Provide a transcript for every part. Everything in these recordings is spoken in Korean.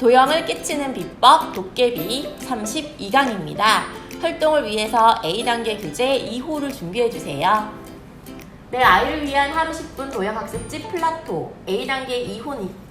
도형을 깨치는 비법 도깨비 32강입니다. 활동을 위해서 A단계 교재 2호를 준비해주세요. 내 아이를 위한 하루 10분 도형학습지 플라토 A단계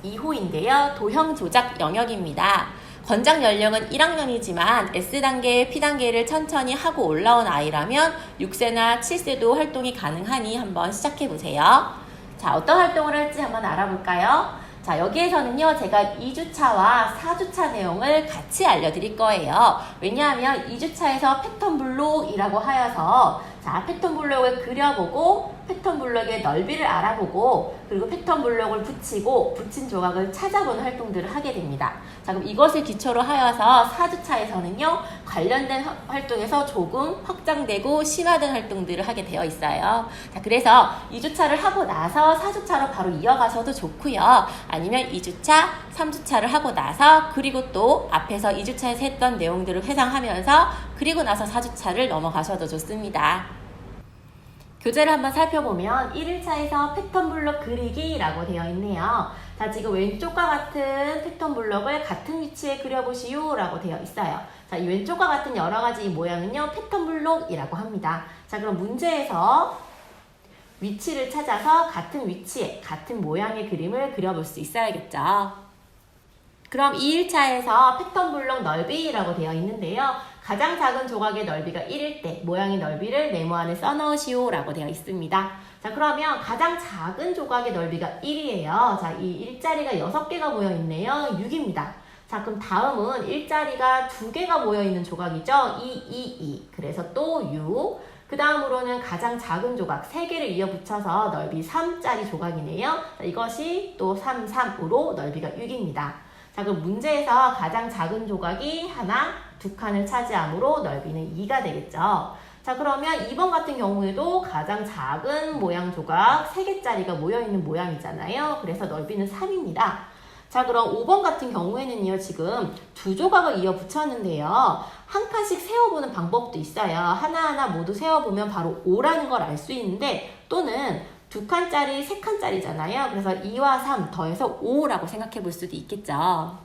2호인데요. 도형 조작 영역입니다. 권장 연령은 1학년이지만 S단계, P단계를 천천히 하고 올라온 아이라면 6세나 7세도 활동이 가능하니 한번 시작해보세요. 자, 어떤 활동을 할지 한번 알아볼까요? 자, 여기에서는요, 제가 2주차와 4주차 내용을 같이 알려드릴 거예요. 왜냐하면 2주차에서 패턴 블록이라고 하여서 자, 패턴 블록을 그려보고 패턴 블록의 넓이를 알아보고 그리고 패턴 블록을 붙이고 붙인 조각을 찾아보는 활동들을 하게 됩니다. 자, 그럼 이것을 기초로 하여서 4주차에서는요, 관련된 활동에서 조금 확장되고 심화된 활동들을 하게 되어 있어요. 자, 그래서 2주차를 하고 나서 4주차로 바로 이어가셔도 좋고요. 아니면 2주차, 3주차를 하고 나서 그리고 또 앞에서 2주차에서 했던 내용들을 회상하면서 그리고 나서 4주차를 넘어가셔도 좋습니다. 교재를 한번 살펴보면 1일차에서 패턴 블록 그리기라고 되어 있네요. 자, 지금 왼쪽과 같은 패턴 블록을 같은 위치에 그려보시오 라고 되어 있어요. 자, 이 왼쪽과 같은 여러 가지 이 모양은요, 패턴 블록이라고 합니다. 자, 그럼 문제에서 위치를 찾아서 같은 위치에 같은 모양의 그림을 그려볼 수 있어야겠죠. 그럼 2일차에서 패턴 블록 넓이라고 되어 있는데요. 가장 작은 조각의 넓이가 1일 때 모양의 넓이를 네모 안에 써넣으시오 라고 되어 있습니다. 자, 그러면 가장 작은 조각의 넓이가 1이에요. 자, 이 일자리가 6개가 모여 있네요. 6입니다. 자, 그럼 다음은 일자리가 2개가 모여 있는 조각이죠. 2. 그래서 또 6. 그 다음으로는 가장 작은 조각 3개를 이어 붙여서 넓이 3짜리 조각이네요. 자, 이것이 또 3으로 넓이가 6입니다. 자, 그럼 문제에서 가장 작은 조각이 하나, 2칸을 차지하므로 넓이는 2가 되겠죠. 자, 그러면 2번 같은 경우에도 가장 작은 모양 조각 3개짜리가 모여있는 모양이잖아요. 그래서 넓이는 3입니다. 자, 그럼 5번 같은 경우에는요, 지금 2조각을 이어 붙였는데요. 한 칸씩 세워보는 방법도 있어요. 하나하나 모두 세워보면 바로 5라는 걸 알 수 있는데, 또는 2칸짜리, 3칸짜리잖아요. 그래서 2와 3 더해서 5라고 생각해 볼 수도 있겠죠.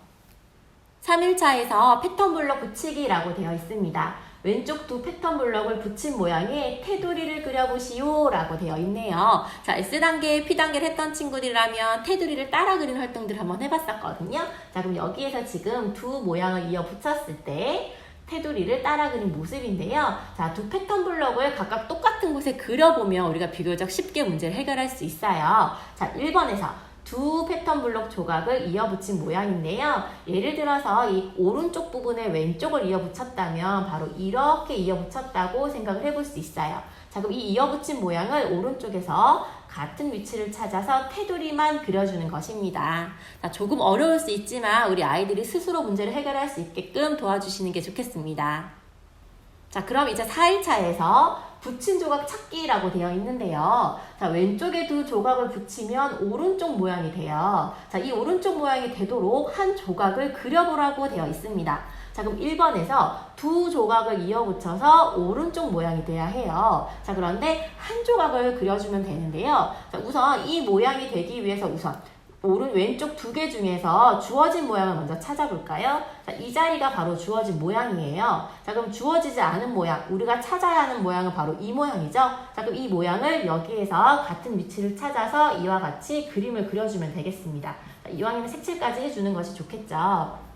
3일차에서 패턴 블록 붙이기라고 되어 있습니다. 왼쪽 2 패턴 블록을 붙인 모양의 테두리를 그려보시오 라고 되어 있네요. 자, S단계, P단계를 했던 친구들이라면 테두리를 따라 그리는 활동들을 한번 해봤었거든요. 자, 그럼 여기에서 지금 2 모양을 이어 붙였을 때 테두리를 따라 그린 모습인데요. 자, 2 패턴 블록을 각각 똑같은 곳에 그려보면 우리가 비교적 쉽게 문제를 해결할 수 있어요. 자, 1번에서 2 패턴 블록 조각을 이어 붙인 모양인데요. 예를 들어서 이 오른쪽 부분에 왼쪽을 이어 붙였다면 바로 이렇게 이어 붙였다고 생각을 해볼 수 있어요. 자, 그럼 이 이어 붙인 모양을 오른쪽에서 같은 위치를 찾아서 테두리만 그려주는 것입니다. 자, 조금 어려울 수 있지만 우리 아이들이 스스로 문제를 해결할 수 있게끔 도와주시는 게 좋겠습니다. 자, 그럼 이제 4일차에서 붙인 조각 찾기라고 되어 있는데요. 자, 왼쪽에 2 조각을 붙이면 오른쪽 모양이 돼요. 자, 이 오른쪽 모양이 되도록 한 조각을 그려보라고 되어 있습니다. 자, 그럼 1번에서 2 조각을 이어 붙여서 오른쪽 모양이 돼야 해요. 자, 그런데 한 조각을 그려주면 되는데요. 자, 우선 이 모양이 되기 위해서 우선 왼쪽 2개 중에서 주어진 모양을 먼저 찾아볼까요? 자, 이 자리가 바로 주어진 모양이에요. 자, 그럼 주어지지 않은 모양, 우리가 찾아야 하는 모양은 바로 이 모양이죠? 자, 그럼 이 모양을 여기에서 같은 위치를 찾아서 이와 같이 그림을 그려주면 되겠습니다. 자, 이왕이면 색칠까지 해주는 것이 좋겠죠?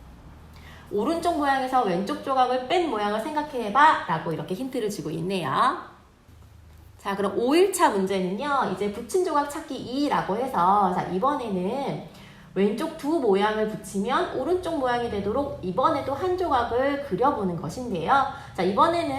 오른쪽 모양에서 왼쪽 조각을 뺀 모양을 생각해봐 라고 이렇게 힌트를 주고 있네요. 자, 그럼 5일차 문제는요, 이제 붙인 조각 찾기 2라고 해서, 자, 이번에는 왼쪽 2 모양을 붙이면 오른쪽 모양이 되도록 이번에도 한 조각을 그려보는 것인데요. 자, 이번에는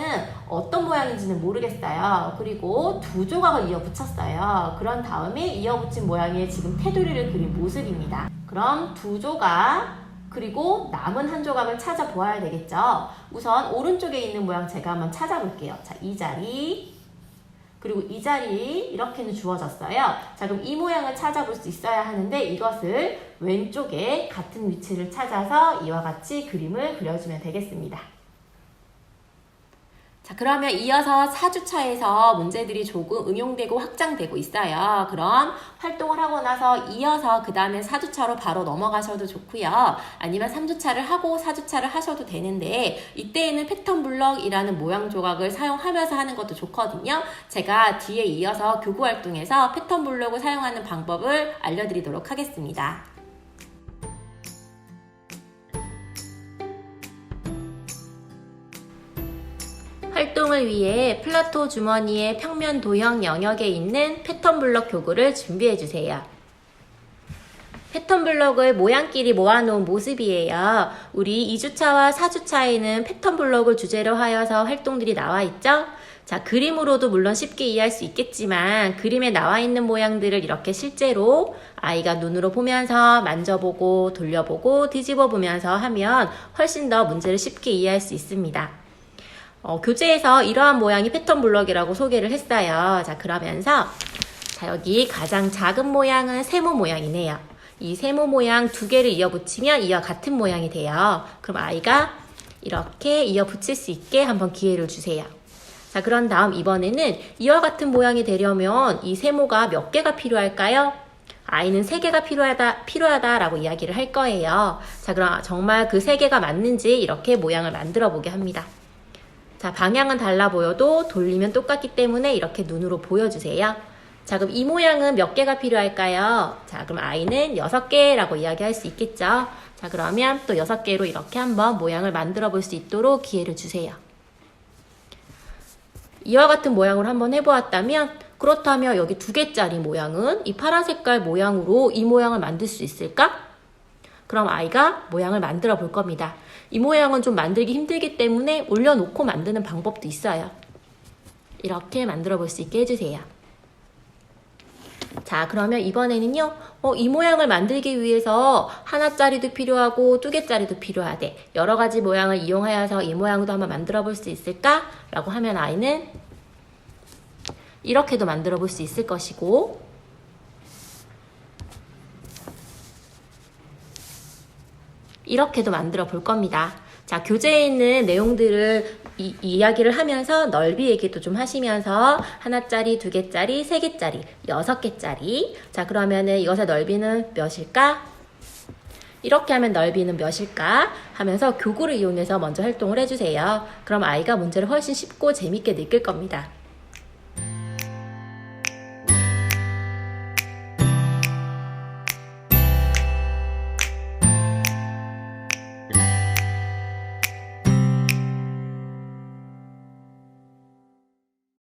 어떤 모양인지는 모르겠어요. 그리고 2 조각을 이어 붙였어요. 그런 다음에 이어 붙인 모양의 지금 테두리를 그린 모습입니다. 그럼 2 조각, 그리고 남은 한 조각을 찾아보아야 되겠죠. 우선 오른쪽에 있는 모양 제가 한번 찾아볼게요. 자, 이 자리, 그리고 이 자리 이렇게는 주어졌어요. 자, 그럼 이 모양을 찾아볼 수 있어야 하는데 이것을 왼쪽에 같은 위치를 찾아서 이와 같이 그림을 그려주면 되겠습니다. 자, 그러면 이어서 4주차에서 문제들이 조금 응용되고 확장되고 있어요. 그럼 활동을 하고 나서 이어서 그 다음에 4주차로 바로 넘어가셔도 좋고요. 아니면 3주차를 하고 4주차를 하셔도 되는데 이때에는 패턴 블럭이라는 모양 조각을 사용하면서 하는 것도 좋거든요. 제가 뒤에 이어서 교구 활동에서 패턴 블럭을 사용하는 방법을 알려드리도록 하겠습니다. 활동을 위해 플라토 주머니의 평면 도형 영역에 있는 패턴 블럭 교구를 준비해 주세요. 패턴 블럭을 모양끼리 모아놓은 모습이에요. 우리 2주차와 4주차에는 패턴 블럭을 주제로 하여서 활동들이 나와 있죠? 자, 그림으로도 물론 쉽게 이해할 수 있겠지만 그림에 나와 있는 모양들을 이렇게 실제로 아이가 눈으로 보면서 만져보고 돌려보고 뒤집어 보면서 하면 훨씬 더 문제를 쉽게 이해할 수 있습니다. 교재에서 이러한 모양이 패턴 블럭이라고 소개를 했어요. 자, 그러면서 자, 여기 가장 작은 모양은 세모 모양이네요. 이 세모 모양 두 개를 이어 붙이면 이와 같은 모양이 돼요. 그럼 아이가 이렇게 이어 붙일 수 있게 한번 기회를 주세요. 자, 그런 다음 이번에는 이와 같은 모양이 되려면 이 세모가 몇 개가 필요할까요? 아이는 3개가 필요하다라고 이야기를 할 거예요. 자, 그럼 정말 그 3개가 맞는지 이렇게 모양을 만들어 보게 합니다. 자, 방향은 달라 보여도 돌리면 똑같기 때문에 이렇게 눈으로 보여주세요. 자, 그럼 이 모양은 몇 개가 필요할까요? 자, 그럼 아이는 6개라고 이야기할 수 있겠죠? 자, 그러면 또 6개로 이렇게 한번 모양을 만들어 볼 수 있도록 기회를 주세요. 이와 같은 모양을 한번 해보았다면 그렇다면 여기 2개짜리 모양은 이 파란 색깔 모양으로 이 모양을 만들 수 있을까? 그럼 아이가 모양을 만들어 볼 겁니다. 이 모양은 좀 만들기 힘들기 때문에 올려놓고 만드는 방법도 있어요. 이렇게 만들어 볼 수 있게 해주세요. 자, 그러면 이번에는요, 이 모양을 만들기 위해서 하나짜리도 필요하고 2개짜리도 필요하대. 여러 가지 모양을 이용하여서 이 모양도 한번 만들어 볼 수 있을까? 라고 하면 아이는 이렇게도 만들어 볼 수 있을 것이고, 이렇게도 만들어 볼 겁니다. 자, 교재에 있는 내용들을 이야기를 하면서 넓이 얘기도 좀 하시면서 하나짜리, 2개짜리, 3개짜리, 6개짜리. 자, 그러면은 이것의 넓이는 몇일까? 이렇게 하면 넓이는 몇일까? 하면서 교구를 이용해서 먼저 활동을 해주세요. 그럼 아이가 문제를 훨씬 쉽고 재밌게 느낄 겁니다.